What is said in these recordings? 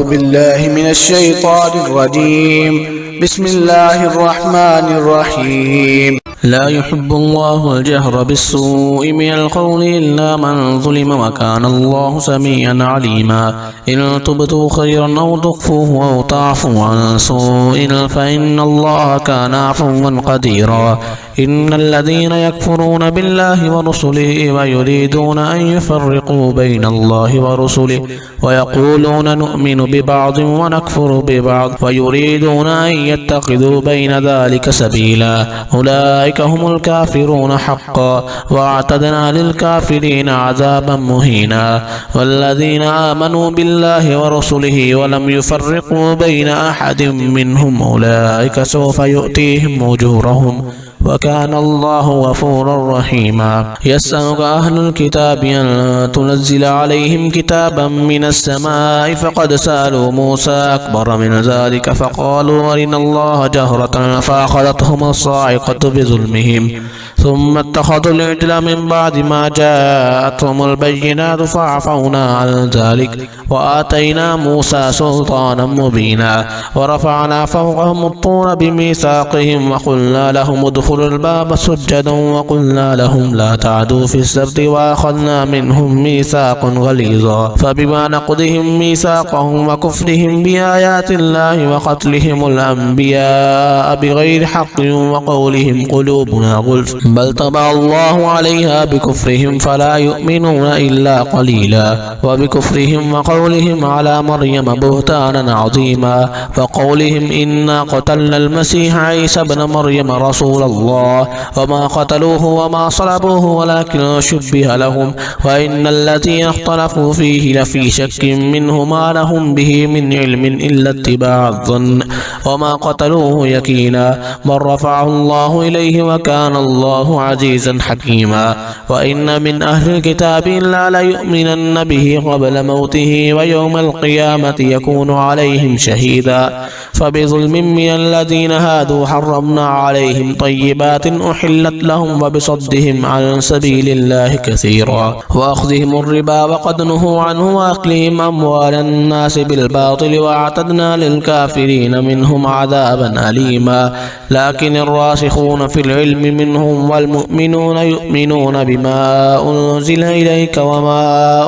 أعوذ بالله من الشيطان الرجيم. بسم الله الرحمن الرحيم. لا يحب الله الجهر بالسوء من القول إلا من ظلم وكان الله سميعا عليما. إن تبدوا خيرا أو تخفوه أو تعفوا عن سوء فإن الله كان عفوا قديرا. إن الذين يكفرون بالله ورسله ويريدون أن يفرقوا بين الله ورسله ويقولون نؤمن ببعض ونكفر ببعض ويريدون أن يتخذوا بين ذلك سبيلا أولئك هم الكافرون حقا واعتدنا للكافرين عذابا مهينا. والذين آمنوا بالله ورسله ولم يفرقوا بين أحد منهم أولئك سوف يؤتيهم أجورهم وكان الله غفورا رحيما. يسألك أهل الكتاب أن تنزل عليهم كتابا من السماء فقد سألوا موسى أكبر من ذلك فقالوا أرنا الله جهرة فأخذتهم الصاعقة بظلمهم ثم اتخذوا العجل من بعد ما جاءتهم البينات فعفونا عن ذلك وآتينا موسى سلطانا مبينا. ورفعنا فوقهم الطور بميثاقهم وقلنا لهم ادخلوا الباب سجدا وقلنا لهم لا تعدوا في السبت وأخذنا منهم ميثاقا غليظا. فبما نقضهم ميثاقهم وكفرهم بآيات الله وقتلهم الأنبياء بغير حق وقولهم قلوبنا غلف بل طبع الله عليها بكفرهم فلا يؤمنون إلا قليلا. وبكفرهم وقولهم على مريم بهتانا عظيما وقولهم إنا قتلنا المسيح عيسى ابن مريم رسول الله وما قتلوه وما صلبوه ولكن شبه لهم وإن الذين اختلفوا فيه لفي شك منه ما لهم به من علم إلا اتباع الظن وما قتلوه يقينا بل رفعه الله إليه وكان الله عزيزا حكيما. وإن من أهل الكتاب إلا ليؤمنن به قبل موته ويوم القيامة يكون عليهم شهيدا. فبظلم من الذين هادوا حرمنا عليهم طيبات أحلت لهم وبصدهم عن سبيل الله كثيرا وأخذهم الربا وقد نهوا عنه وأكلهم أموال الناس بالباطل وأعتدنا للكافرين منهم عذابا أليما. لكن الراسخون في العلم منهم والمؤمنون يؤمنون بما أنزل إليك وما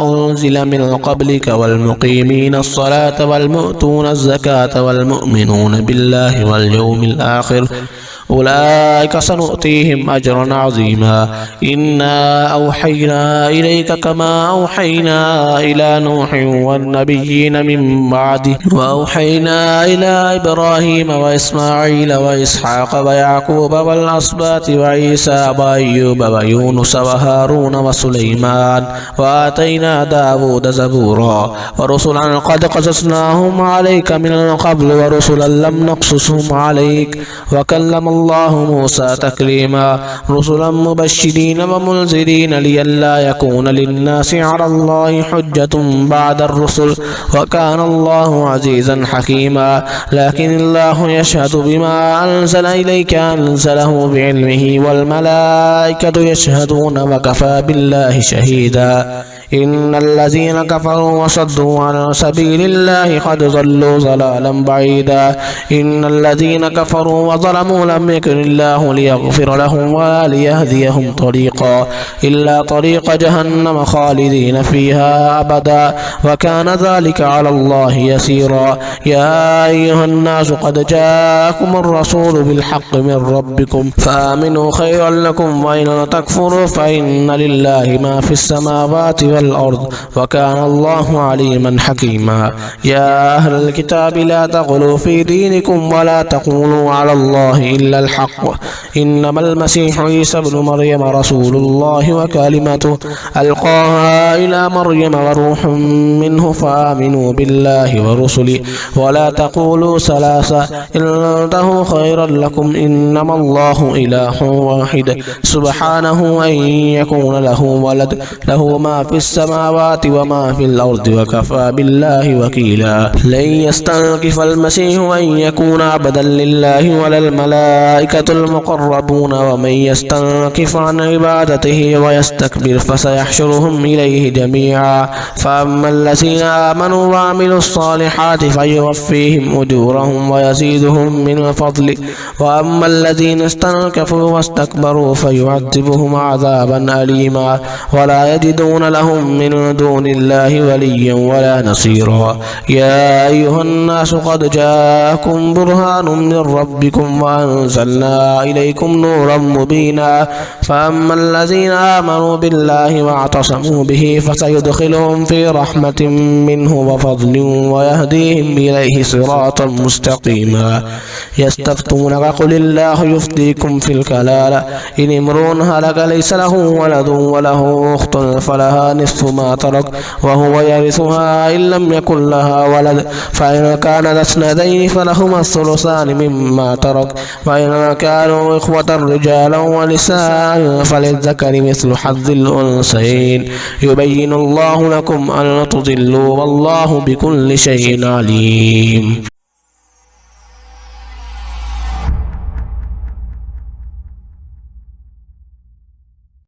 أنزل من قبلك والمقيمين الصلاة والمؤتون الزكاة والمؤمنون بالله واليوم الآخر أولئك سنؤتيهم أجرا عظيما. إنا أوحينا إليك كما أوحينا إلى نوح والنبيين من بعده وأوحينا إلى إبراهيم وإسماعيل وإسحاق ويعقوب والأسباط وعيسى وأيوب ويونس وهارون وسليمان وآتينا داود زبورا. ورسلا قد قصصناهم عليك من قبل ورسلا لم نقصصهم عليك وكلم الله موسى تكليما. رسلا مبشرين ومنذرين لئلا يكون للناس على الله حجة بعد الرسل وكان الله عزيزا حكيما. لكن الله يشهد بما أنزل إليك أنزله بعلمه والملائكة يشهدون وكفى بالله شهيدا. إن الذين كفروا وصدوا عن سبيل الله قد ضلوا ضلالا بعيدا. إن الذين كفروا وظلموا لم يكن الله ليغفر لهم ولا ليهديهم طريقا إلا طريق جهنم خالدين فيها أبدا وكان ذلك على الله يسيرا. يا أيها الناس قد جاءكم الرسول بالحق من ربكم فآمنوا خيرا لكم وإن تكفروا فإن لله ما في السماوات والأرض وكان الله عليما حكيما. يا أهل الكتاب لا تغلوا في دينكم ولا تقولوا على الله إلا الحق إنما المسيح عيسى ابن مريم رسول الله وكلمته ألقاها إلى مريم وروح منه فآمنوا بالله ورسله ولا تقولوا ثلاثة انتهوا خيرا لكم إنما الله إله واحد سبحانه أن يكون له ولد له ما في السماوات وما في الأرض وكفى بالله وكيلا. لن يستنكف المسيح أن يكون عبدا لله ولا الملائكة المقربون ومن يستنكف عن عبادته ويستكبر فسيحشرهم إليه جميعا. فأما الذين آمنوا وعملوا الصالحات فيوفيهم أجورهم ويزيدهم من فضله وأما الذين استنكفوا واستكبروا فيعذبهم عذابا أليما ولا يجدون لهم من دون الله وليا ولا نصيرا. يا أيها الناس قد جاءكم برهان من ربكم وأنزلنا إليكم نورا مبينا. فأما الذين آمنوا بالله واعتصموا به فسيدخلهم في رحمة منه وفضل ويهديهم إليه صراطا مستقيما. يستفتونك قل الله يفتيكم في الكلالة إن امرؤ هلك ليس له ولد وله أخت فلها نصف ما ترك وهو يرثها إن لم يكن لها ولد فإن كانت اثنتين فلهما الثلثان مما ترك وإن كانوا إخوة رجالا ونساء فللذكر مثل حظ الأنثيين. يبين الله لكم أن تضلوا والله بكل شيء عليم.